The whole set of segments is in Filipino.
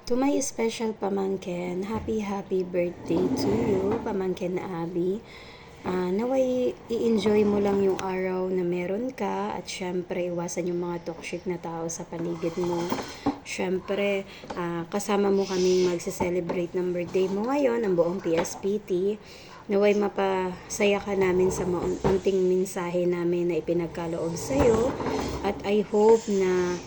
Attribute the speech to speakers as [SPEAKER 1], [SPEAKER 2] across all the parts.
[SPEAKER 1] To my special pamangkin, happy birthday to you, pamangkin Abby. Naway i-enjoy mo lang yung araw na meron ka at syempre iwasan yung mga toxic na tao sa paligid mo. Syempre, kasama mo kaming magse-celebrate ng birthday mo ngayon, ang buong PSPT. Naway mapasaya ka namin sa unting mensahe namin na ipinagkaloob sa'yo at I hope na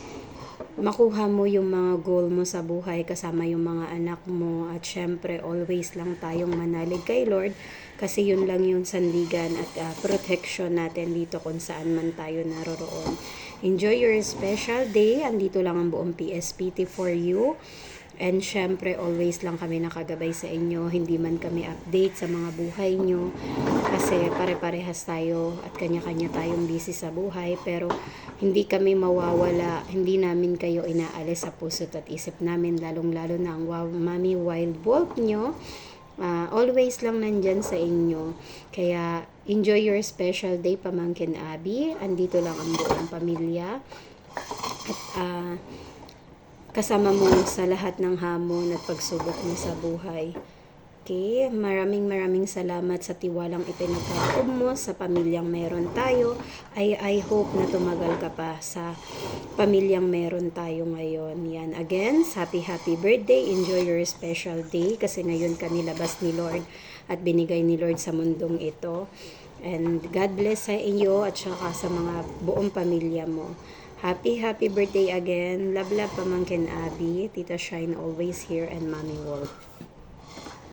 [SPEAKER 1] makuha mo yung mga goal mo sa buhay kasama yung mga anak mo at syempre always lang tayong manalig kay Lord kasi yun lang yung sandigan at protection natin dito kung saan man tayo naroroon. Enjoy your special day. Andito lang ang buong PSPT for you. And syempre, always lang kami nakagabay sa inyo. Hindi man kami update sa mga buhay nyo. Kasi pare-parehas tayo at kanya-kanya tayong busy sa buhay. Pero hindi kami mawawala. Hindi namin kayo inaalis sa puso't at isip namin. Lalong-lalo na ang Mami Wild Wolf nyo. Always lang nandyan sa inyo. Kaya enjoy your special day, Pamangkin Abby. Andito lang ang buong pamilya. At kasama mo sa lahat ng hamon at pagsubok mo sa buhay. Okay, maraming salamat sa tiwalang ipinagkaloob mo sa pamilyang meron tayo. I hope na tumagal ka pa sa pamilyang meron tayo ngayon. Yan, again, happy birthday. Enjoy your special day kasi ngayon ka nilabas ni Lord at binigay ni Lord sa mundong ito. And God bless sa iyo at saka sa mga buong pamilya mo. Happy birthday again. Love, Pamangkin Abby. Tita Shine always here and Mommy Wolf.